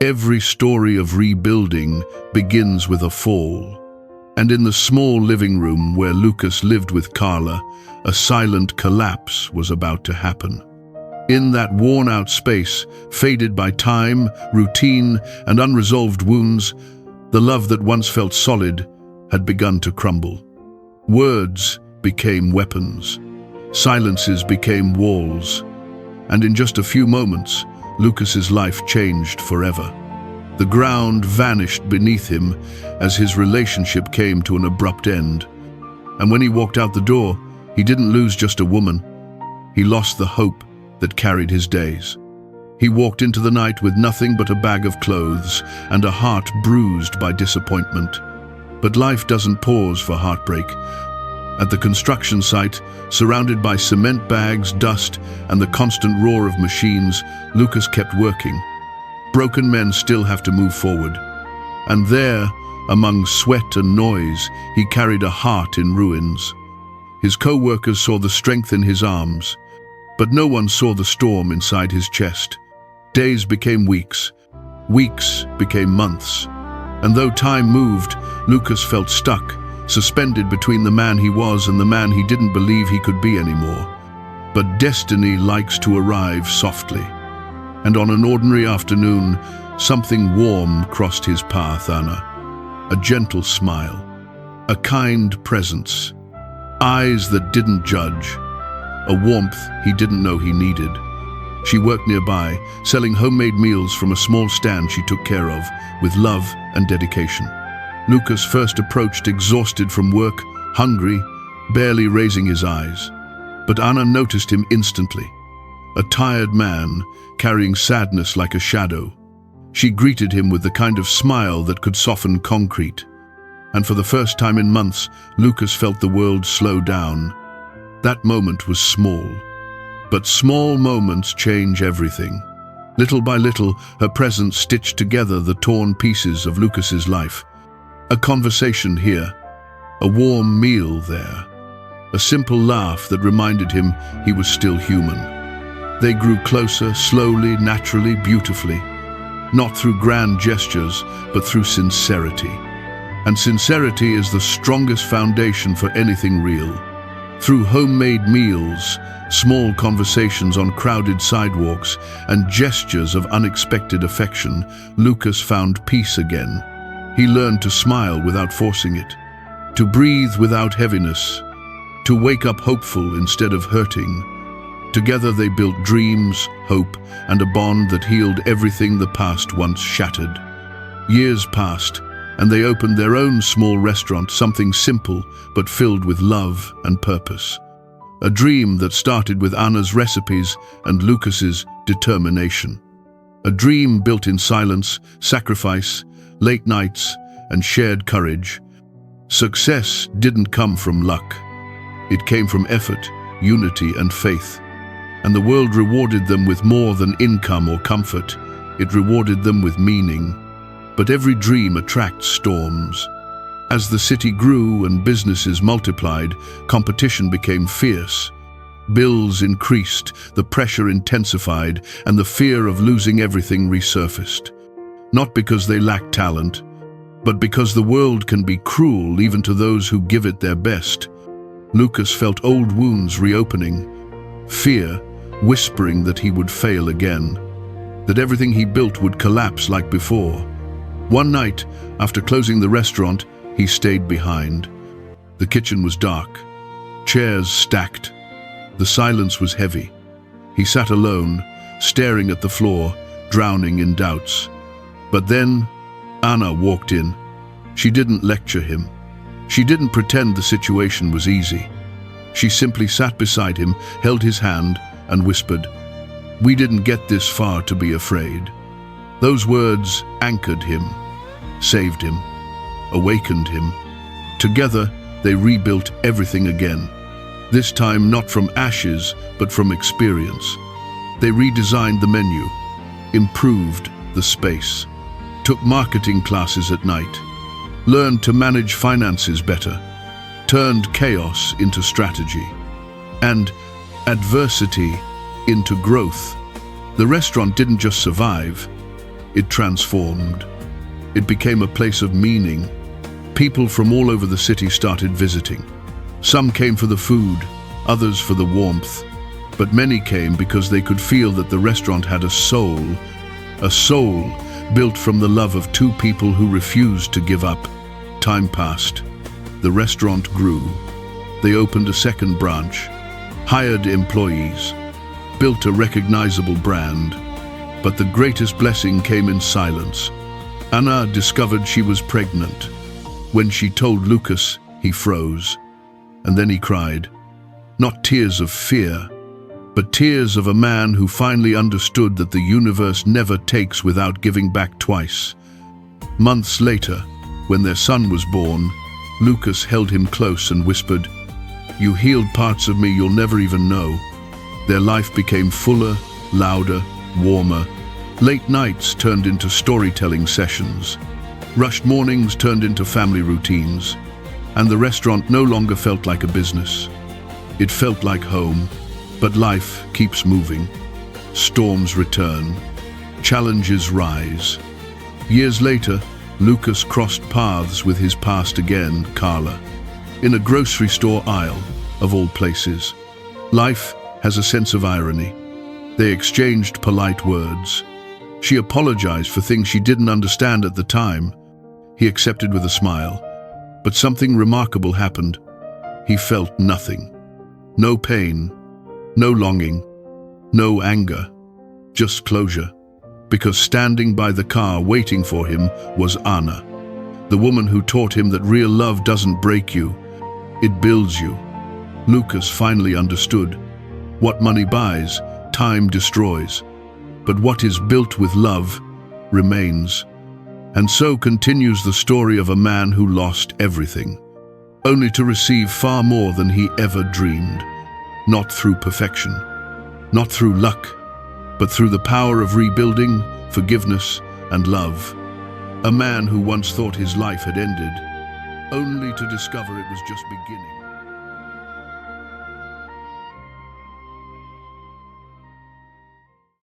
Every story of rebuilding begins with a fall. And in the small living room where Lucas lived with Carla, a silent collapse was about to happen. In that worn-out space, faded by time, routine, and unresolved wounds, the love that once felt solid had begun to crumble. Words became weapons. Silences became walls. And in just a few moments, Lucas's life changed forever. The ground vanished beneath him as his relationship came to an abrupt end. And when he walked out the door, he didn't lose just a woman. He lost the hope that carried his days. He walked into the night with nothing but a bag of clothes and a heart bruised by disappointment. But life doesn't pause for heartbreak. At the construction site, surrounded by cement bags, dust, and the constant roar of machines, Lucas kept working. Broken men still have to move forward. And there, among sweat and noise, he carried a heart in ruins. His co-workers saw the strength in his arms, but no one saw the storm inside his chest. Days became weeks. Weeks became months. And though time moved, Lucas felt stuck, suspended between the man he was and the man he didn't believe he could be anymore. But destiny likes to arrive softly. And on an ordinary afternoon, something warm crossed his path, Anna. A gentle smile, a kind presence, eyes that didn't judge, a warmth he didn't know he needed. She worked nearby, selling homemade meals from a small stand she took care of, with love and dedication. Lucas first approached exhausted from work, hungry, barely raising his eyes. But Anna noticed him instantly. A tired man, carrying sadness like a shadow. She greeted him with the kind of smile that could soften concrete. And for the first time in months, Lucas felt the world slow down. That moment was small. But small moments change everything. Little by little, her presence stitched together the torn pieces of Lucas's life. A conversation here, a warm meal there, a simple laugh that reminded him he was still human. They grew closer, slowly, naturally, beautifully, not through grand gestures, but through sincerity. And sincerity is the strongest foundation for anything real. Through homemade meals, small conversations on crowded sidewalks, and gestures of unexpected affection, Lucas found peace again. He learned to smile without forcing it, to breathe without heaviness, to wake up hopeful instead of hurting. Together they built dreams, hope, and a bond that healed everything the past once shattered. Years passed, and they opened their own small restaurant, something simple but filled with love and purpose. A dream that started with Anna's recipes and Lucas's determination. A dream built in silence, sacrifice, late nights, and shared courage. Success didn't come from luck. It came from effort, unity, and faith. And the world rewarded them with more than income or comfort. It rewarded them with meaning. But every dream attracts storms. As the city grew and businesses multiplied, competition became fierce. Bills increased, the pressure intensified, and the fear of losing everything resurfaced. Not because they lacked talent, but because the world can be cruel even to those who give it their best. Lucas felt old wounds reopening, fear whispering that he would fail again, that everything he built would collapse like before. One night, after closing the restaurant, he stayed behind. The kitchen was dark, chairs stacked. The silence was heavy. He sat alone, staring at the floor, drowning in doubts. But then, Anna walked in. She didn't lecture him. She didn't pretend the situation was easy. She simply sat beside him, held his hand, and whispered, "We didn't get this far to be afraid." Those words anchored him, saved him, awakened him. Together, they rebuilt everything again. This time not from ashes, but from experience. They redesigned the menu, improved the space, took marketing classes at night, learned to manage finances better, turned chaos into strategy, and adversity into growth. The restaurant didn't just survive, It transformed. It became a place of meaning. People from all over the city started visiting. Some came for the food, others for the warmth, but many came because they could feel that the restaurant had a soul built from the love of two people who refused to give up. Time passed. The restaurant grew. They opened a second branch, hired employees, built a recognizable brand. But the greatest blessing came in silence. Anna discovered she was pregnant. When she told Lucas, he froze. And then he cried. Not tears of fear, but tears of a man who finally understood that the universe never takes without giving back twice. Months later, when their son was born, Lucas held him close and whispered, "You healed parts of me you'll never even know." Their life became fuller, louder, warmer. Late nights turned into storytelling sessions. Rushed mornings turned into family routines. And the restaurant no longer felt like a business. It felt like home. But life keeps moving. Storms return. Challenges rise. Years later, Lucas crossed paths with his past again, Carla, in a grocery store aisle, of all places. Life has a sense of irony. They exchanged polite words. She apologized for things she didn't understand at the time. He accepted with a smile. But something remarkable happened. He felt nothing. No pain, no longing, no anger, just closure. Because standing by the car waiting for him was Anna, the woman who taught him that real love doesn't break you, it builds you. Lucas finally understood. What money buys, time destroys. But what is built with love remains. And so continues the story of a man who lost everything, only to receive far more than he ever dreamed. Not through perfection, not through luck, but through the power of rebuilding, forgiveness, and love. A man who once thought his life had ended, only to discover it was just beginning.